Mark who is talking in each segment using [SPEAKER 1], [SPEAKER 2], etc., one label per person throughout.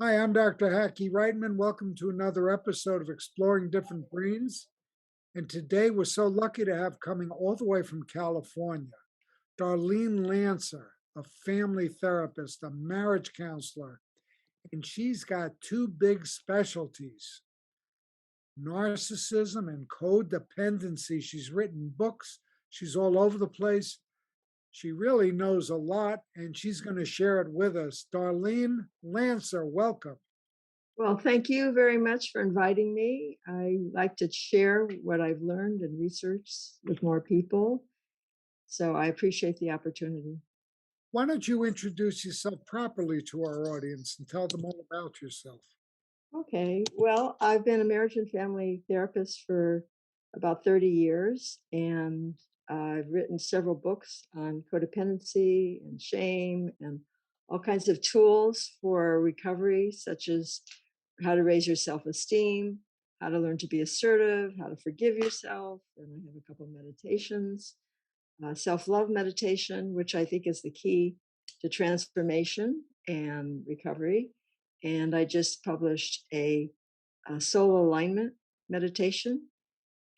[SPEAKER 1] Hi, I'm Dr. Hackey Reitman. Welcome to another episode of Exploring Different Brains. And today we're so lucky to have coming all the way from California, Darlene Lancer, a family therapist, a marriage counselor, and she's got two big specialties: narcissism and codependency. She's written books, she's all over the place. She really knows a lot, and she's going to share it with us. Darlene Lancer, welcome.
[SPEAKER 2] Well, thank you very much for inviting me. I like to share what I've learned and researched with more people. So I appreciate the opportunity.
[SPEAKER 1] Why don't you introduce yourself properly to our audience and tell them all about yourself?
[SPEAKER 2] Okay. Well, I've been a marriage and family therapist for about 30 years, and I've written several books on codependency and shame and all kinds of tools for recovery, such as how to raise your self esteem, how to learn to be assertive, how to forgive yourself. And I have a couple of meditations, self love meditation, which I think is the key to transformation and recovery. And I just published a soul alignment meditation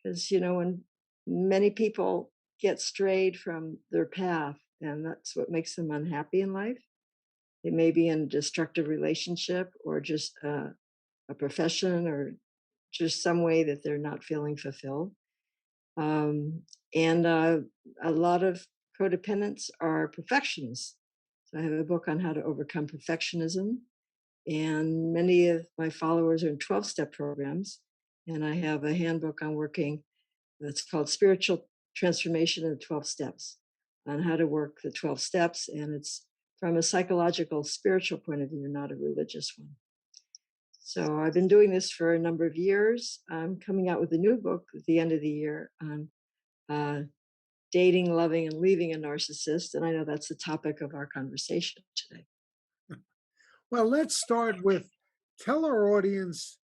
[SPEAKER 2] because, when many people get strayed from their path, and that's what makes them unhappy in life. They may be in a destructive relationship or just a profession or just some way that they're not feeling fulfilled. And a lot of codependents are perfectionists. So I have a book on how to overcome perfectionism. And many of my followers are in 12-step programs. And I have a handbook on working that's called Spiritual Transformation in the 12 Steps, on how to work the 12 steps. And it's from a psychological, spiritual point of view, not a religious one. So I've been doing this for a number of years. I'm coming out with a new book at the end of the year on uh, dating, loving, and leaving a narcissist. And I know that's the topic of our conversation today.
[SPEAKER 1] Well, let's start with tell our audience,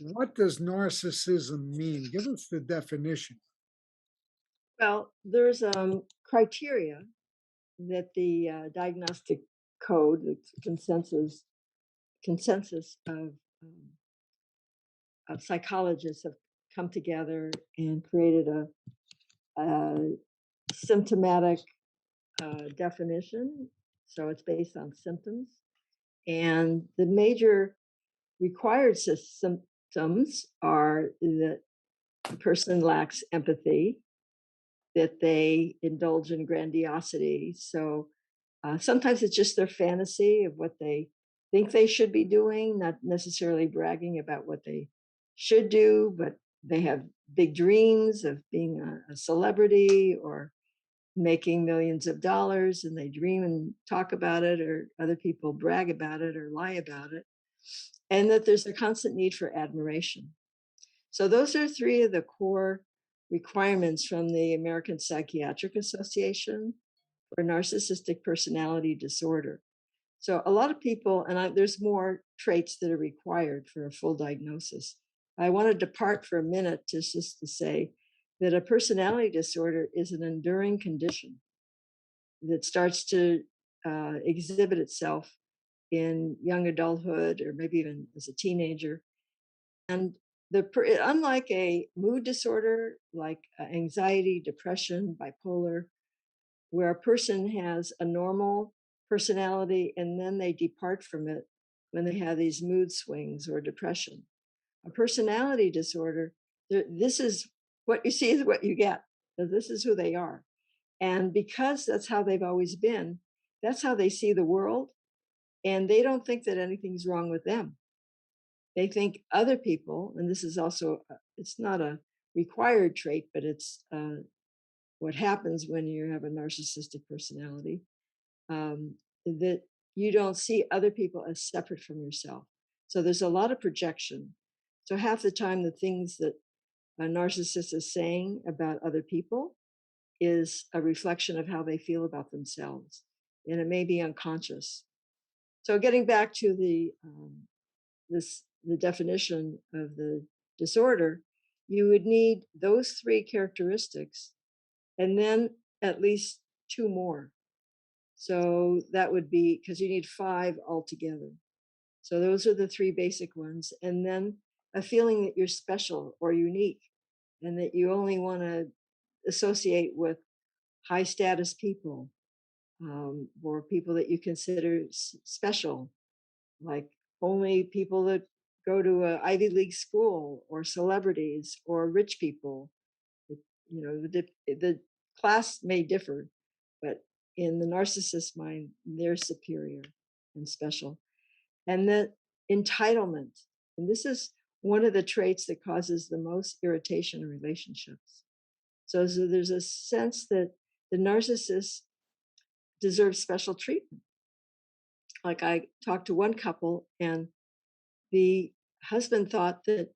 [SPEAKER 1] what does narcissism mean? Give us the definition.
[SPEAKER 2] Well, there's criteria that the diagnostic code, the consensus of psychologists have come together and created a symptomatic definition. So it's based on symptoms. And the major required symptoms are that the person lacks empathy, that they indulge in grandiosity. So sometimes it's just their fantasy of what they think they should be doing, not necessarily bragging about what they should do, but they have big dreams of being a celebrity or making millions of dollars, and they dream and talk about it, or other people brag about it or lie about it. And that there's a constant need for admiration. So those are three of the core requirements from the American Psychiatric Association for narcissistic personality disorder. So a lot of people, and there's more traits that are required for a full diagnosis. I want to depart for a minute just to say that a personality disorder is an enduring condition that starts to exhibit itself in young adulthood or maybe even as a teenager. And unlike a mood disorder like anxiety, depression, bipolar, where a person has a normal personality and then they depart from it when they have these mood swings or depression. A personality disorder, this is what you see is what you get. This is who they are. And because that's how they've always been, that's how they see the world. And they don't think that anything's wrong with them. They think other people, and this is also, it's not a required trait, but it's what happens when you have a narcissistic personality, that you don't see other people as separate from yourself. So there's a lot of projection. So half the time, the things that a narcissist is saying about other people is a reflection of how they feel about themselves, and it may be unconscious. So getting back to the definition of the disorder, you would need those three characteristics and then at least two more. So that would be, because you need five altogether. So those are the three basic ones. And then a feeling that you're special or unique and that you only want to associate with high status people, or people that you consider special, like only people that go to a Ivy League school or celebrities or rich people. It, the class may differ, but in the narcissist mind, they're superior and special. And that entitlement, and this is one of the traits that causes the most irritation in relationships. So there's a sense that the narcissist deserves special treatment. Like I talked to one couple, and the husband thought that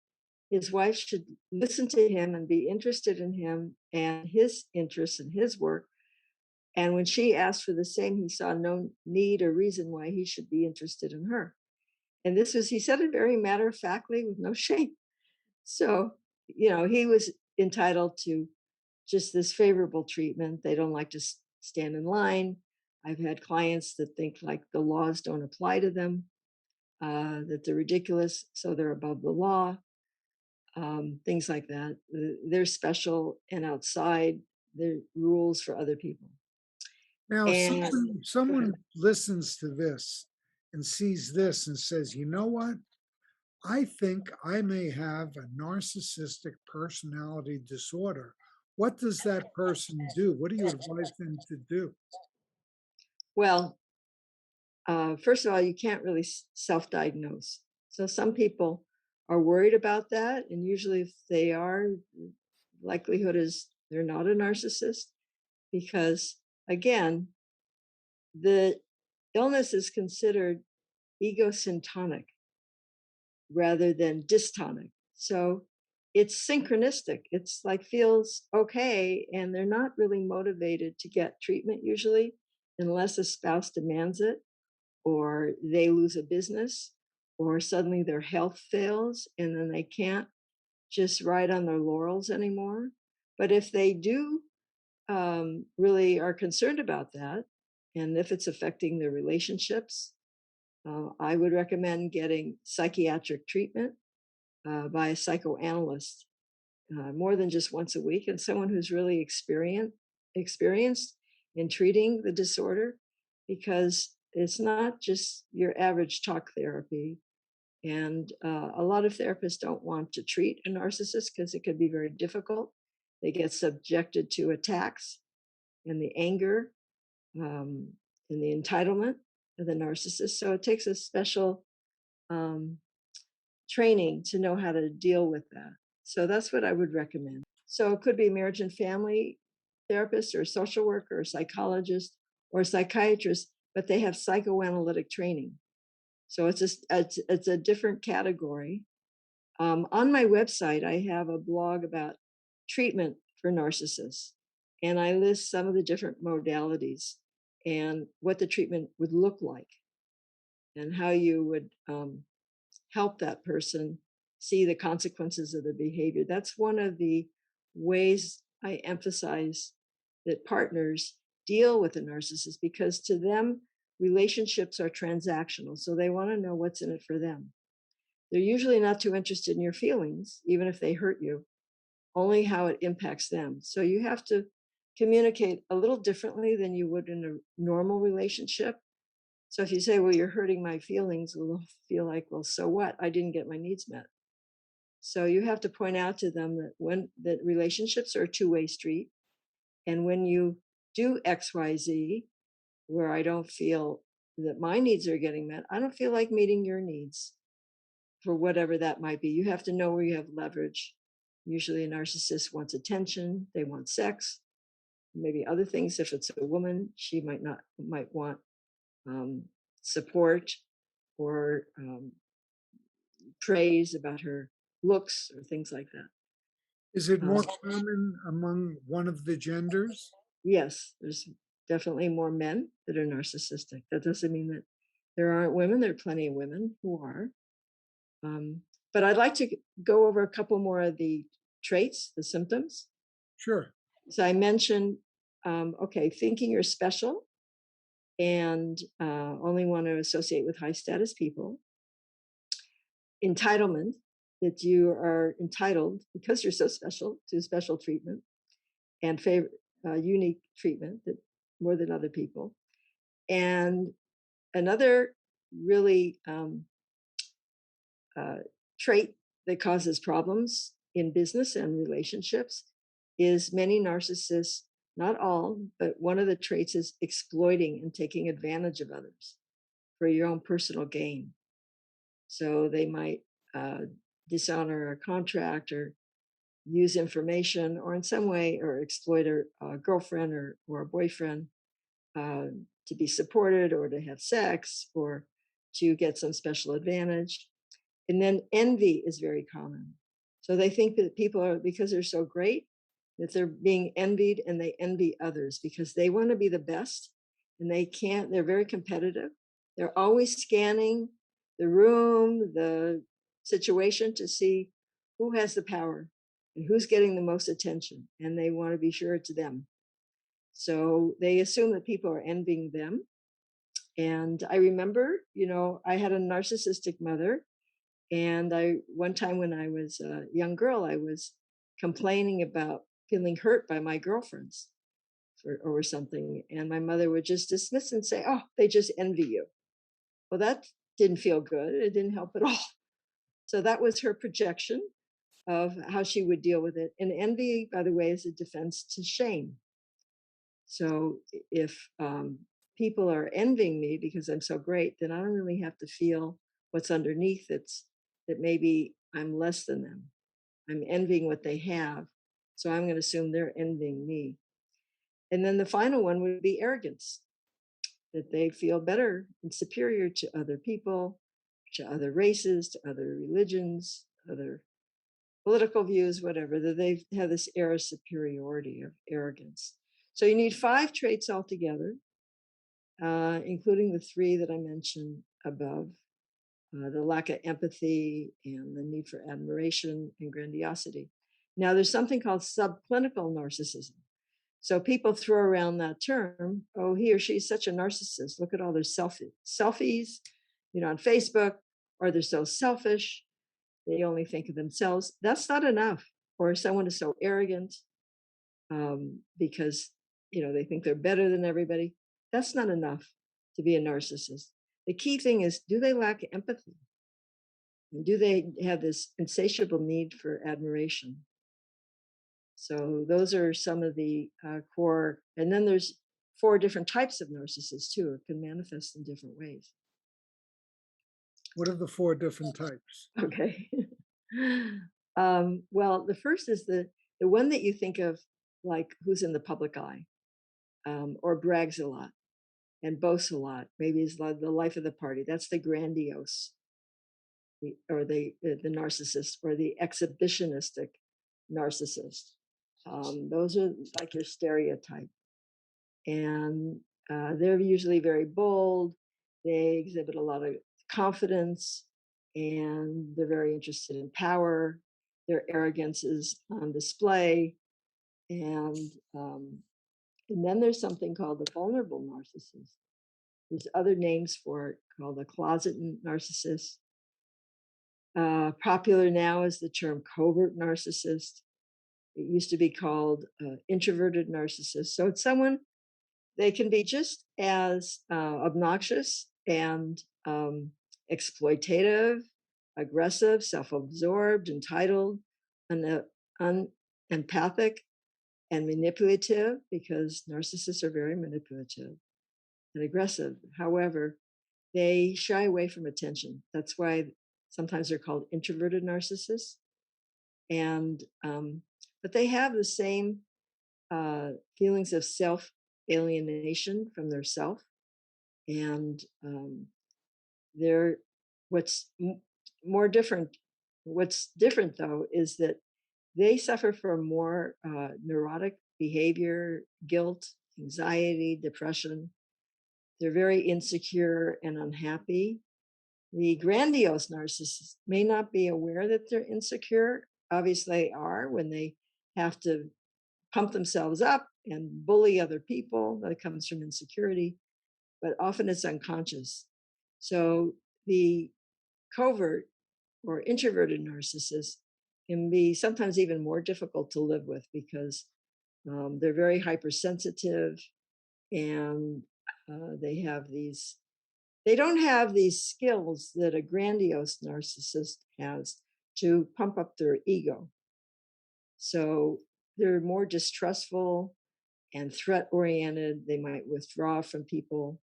[SPEAKER 2] his wife should listen to him and be interested in him and his interests and his work. And when she asked for the same, he saw no need or reason why he should be interested in her. And this was, he said it very matter of factly with no shame. So, he was entitled to just this favorable treatment. They don't like to stand in line. I've had clients that think like the laws don't apply to them, that they're ridiculous, so they're above the law, things like that. They're special and outside the rules for other people.
[SPEAKER 1] Now,
[SPEAKER 2] And
[SPEAKER 1] someone listens to this and sees this and says, you know what? I think I may have a narcissistic personality disorder. What does that person do? What do you advise them to do?
[SPEAKER 2] well, first of all, you can't really self-diagnose. So some people are worried about that, and usually, if they are, likelihood is they're not a narcissist because, again, the illness is considered egosyntonic rather than dystonic. So it's synchronistic. It's like feels okay, and they're not really motivated to get treatment usually unless a spouse demands it, or they lose a business, or suddenly their health fails and then they can't just ride on their laurels anymore. But if they do, really are concerned about that, and if it's affecting their relationships, I would recommend getting psychiatric treatment by a psychoanalyst, more than just once a week, and someone who's really experienced in treating the disorder, because it's not just your average talk therapy. And a lot of therapists don't want to treat a narcissist because it could be very difficult. They get subjected to attacks and the anger, um, and the entitlement of the narcissist. So it takes a special um, training to know how to deal with that. So that's what I would recommend. So it could be a marriage and family therapist or a social worker or psychologist or a psychiatrist, but they have psychoanalytic training. So it's a different category. On my website, I have a blog about treatment for narcissists, and I list some of the different modalities and what the treatment would look like and how you would help that person see the consequences of their behavior. That's one of the ways I emphasize that partners deal with a narcissist, because to them, relationships are transactional. So they want to know what's in it for them. They're usually not too interested in your feelings, even if they hurt you, only how it impacts them. So you have to communicate a little differently than you would in a normal relationship. So if you say, well, you're hurting my feelings, well, they'll feel like, well, so what? I didn't get my needs met. So you have to point out to them that relationships are a two-way street. And when you do XYZ, where I don't feel that my needs are getting met, I don't feel like meeting your needs for whatever that might be. You have to know where you have leverage. Usually a narcissist wants attention, they want sex, maybe other things. If it's a woman, she might want um, support or praise about her looks or things like that.
[SPEAKER 1] Is it
[SPEAKER 2] Um,
[SPEAKER 1] more common among one of the genders?
[SPEAKER 2] yes, there's definitely more men that are narcissistic. That doesn't mean that there aren't women. There are plenty of women who are. Um, but I'd like to go over a couple more of the traits, the symptoms.
[SPEAKER 1] Sure.
[SPEAKER 2] So I mentioned, okay, thinking you're special and only want to associate with high status people. entitlement, that you are entitled because you're so special to special treatment and unique treatment that more than other people. And another really trait that causes problems in business and relationships is many narcissists, not all, but one of the traits is exploiting and taking advantage of others for your own personal gain. So they might dishonor a contract or use information or in some way or exploit a girlfriend or a boyfriend uh, to be supported or to have sex or to get some special advantage. And then envy is very common. So they think that people are, because they're so great, that they're being envied, and they envy others because they want to be the best and they can't. They're very competitive. They're always scanning the room, the situation to see who has the power and who's getting the most attention. And they want to be sure it's them. So they assume that people are envying them. And I remember, I had a narcissistic mother. And one time when I was a young girl, I was complaining about feeling hurt by my girlfriends or something. And my mother would just dismiss and say, "Oh, they just envy you." Well, that didn't feel good. It didn't help at all. So that was her projection of how she would deal with it. And envy, by the way, is a defense to shame. So if people are envying me because I'm so great, then I don't really have to feel what's underneath that maybe I'm less than them. I'm envying what they have. So I'm going to assume they're envying me. And then the final one would be arrogance, that they feel better and superior to other people, to other races, to other religions, other political views, whatever, that they have this air of superiority, of arrogance. So you need 5 traits altogether, including the 3 that I mentioned above. The lack of empathy and the need for admiration and grandiosity. Now, there's something called subclinical narcissism. So people throw around that term. Oh, he or she is such a narcissist. Look at all their selfies, on Facebook, or they're so selfish. They only think of themselves. That's not enough. Or someone is so arrogant because, they think they're better than everybody. That's not enough to be a narcissist. The key thing is, do they lack empathy? And do they have this insatiable need for admiration? So those are some of the core. And then there's 4 different types of narcissists too. It can manifest in different ways.
[SPEAKER 1] What are the 4 different types?
[SPEAKER 2] Okay. Well, the first is the one that you think of, like who's in the public eye, or brags a lot and boasts a lot. Maybe is like the life of the party. That's the grandiose, or the narcissist, or the exhibitionistic narcissist. Those are like your stereotype. And they're usually very bold. They exhibit a lot of confidence, and they're very interested in power. Their arrogance is on display. And then there's something called the vulnerable narcissist. There's other names for it, called the closet narcissist. Popular now is the term covert narcissist. It used to be called introverted narcissist. So it's someone, they can be just as obnoxious and exploitative, aggressive, self-absorbed, entitled, unempathic, and manipulative, because narcissists are very manipulative and aggressive. However, they shy away from attention. That's why sometimes they're called introverted narcissists. And but they have the same feelings of self alienation from their self, and they're what's more different. What's different though is that they suffer from more neurotic behavior, guilt, anxiety, depression. They're very insecure and unhappy. The grandiose narcissists may not be aware that they're insecure. Obviously, they are when they have to pump themselves up and bully other people. That comes from insecurity, but often it's unconscious. So the covert or introverted narcissists can be sometimes even more difficult to live with because they're very hypersensitive and they don't have these skills that a grandiose narcissist has to pump up their ego. So they're more distrustful and threat oriented. They might withdraw from people.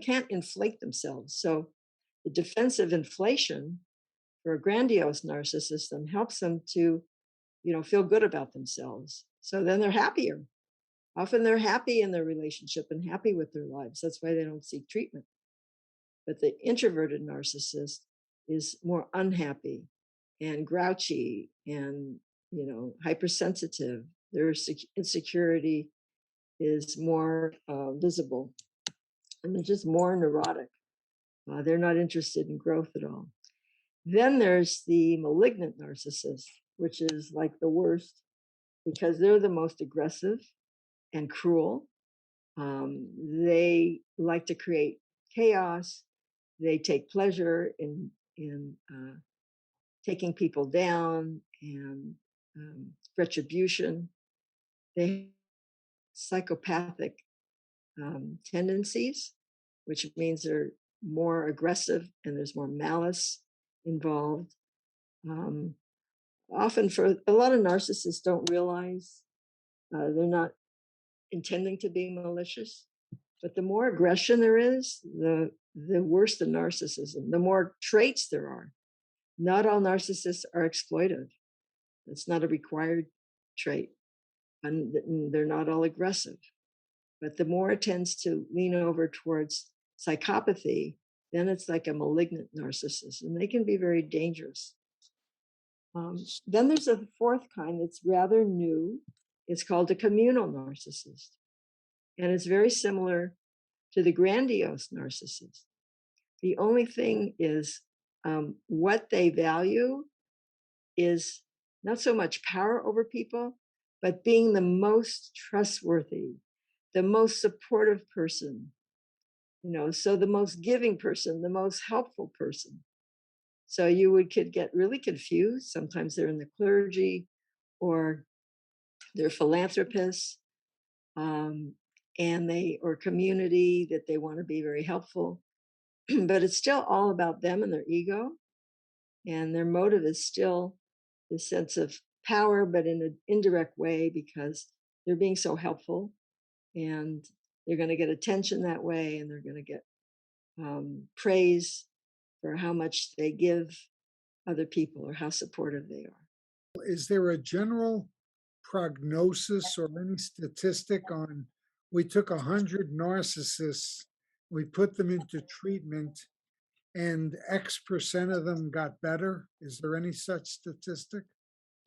[SPEAKER 2] Can't inflate themselves. So the defensive inflation for a grandiose narcissism helps them to, feel good about themselves. So then they're happier. Often they're happy in their relationship and happy with their lives. That's why they don't seek treatment. But the introverted narcissist is more unhappy and grouchy and, hypersensitive. Their insecurity is more visible, and they're just more neurotic. They're not interested in growth at all. Then there's the malignant narcissist, which is like the worst because they're the most aggressive and cruel. They like to create chaos. They take pleasure in taking people down and retribution. They have psychopathic tendencies, which means they're more aggressive and there's more malice involved. Often, for a lot of narcissists, don't realize they're not intending to be malicious. But the more aggression there is, the worse the narcissism, the more traits there are. Not all narcissists are exploitive. It's not a required trait. And they're not all aggressive. But the more it tends to lean over towards psychopathy, then it's like a malignant narcissist, and they can be very dangerous. Then there's a fourth kind that's rather new. It's called a communal narcissist. And it's very similar to the grandiose narcissist. The only thing is what they value is not so much power over people, but being the most trustworthy, the most supportive person, so the most giving person, the most helpful person. So could get really confused. Sometimes they're in the clergy or they're philanthropists, or community that they want to be very helpful. But it's still all about them and their ego. And their motive is still this sense of power, but in an indirect way because they're being so helpful and they're going to get attention that way, and they're going to get praise for how much they give other people or how supportive they are.
[SPEAKER 1] Is there a general prognosis or any statistic on, we took 100 narcissists, we put them into treatment, and X% of them got better? Is there any such statistic?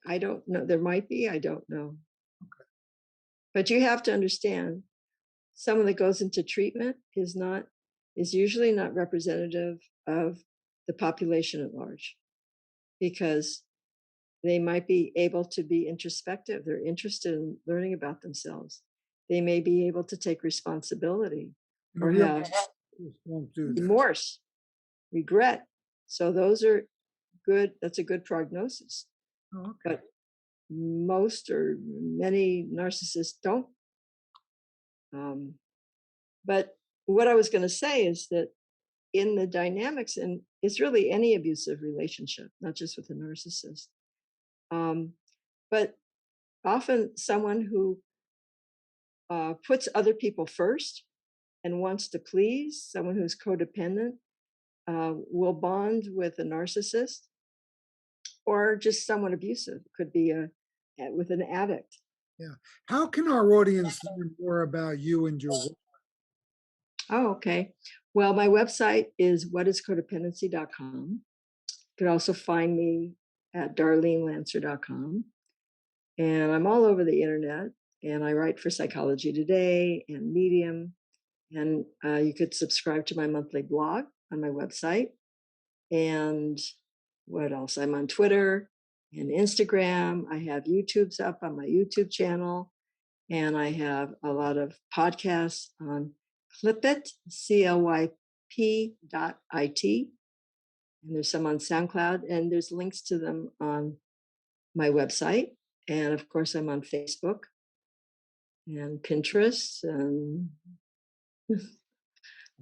[SPEAKER 2] I don't know. There might be. I don't know. Okay. But you have to understand, someone that goes into treatment is usually not representative of the population at large, because they might be able to be introspective. They're interested in learning about themselves. They may be able to take responsibility or have remorse, regret. So those are good. That's a good prognosis.
[SPEAKER 1] Oh, okay.
[SPEAKER 2] But most or many narcissists don't. But what I was going to say is that in the dynamics, and it's really any abusive relationship, not just with a narcissist, but often someone who puts other people first and wants to please, someone who's codependent, will bond with a narcissist, or just someone abusive. Could be with an addict.
[SPEAKER 1] Yeah. How can our audience learn more about you and your work?
[SPEAKER 2] Oh, okay. Well, my website is whatiscodependency.com. You could also find me at darlenelancer.com. And I'm all over the internet, and I write for Psychology Today and Medium. And you could subscribe to my monthly blog on my website. And what else? I'm on Twitter and Instagram. I have YouTube's up on my YouTube channel. And I have a lot of podcasts on Clipit, CLYP.IT. And there's some on SoundCloud, and there's links to them on my website. And of course, I'm on Facebook and Pinterest, and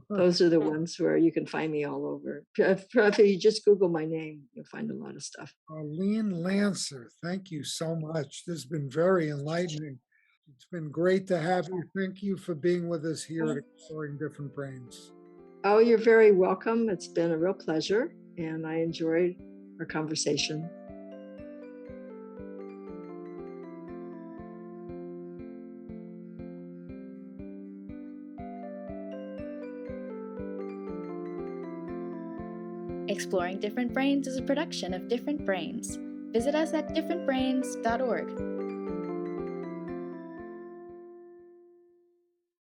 [SPEAKER 2] those are the ones where you can find me all over. If you just Google my name, you'll find a lot of stuff.
[SPEAKER 1] Darlene Lancer, thank you so much. This has been very enlightening. It's been great to have you. Thank you for being with us here at Exploring Different Brains.
[SPEAKER 2] Oh, you're very welcome. It's been a real pleasure, and I enjoyed our conversation.
[SPEAKER 3] Exploring Different Brains is a production of Different Brains. Visit us at differentbrains.org.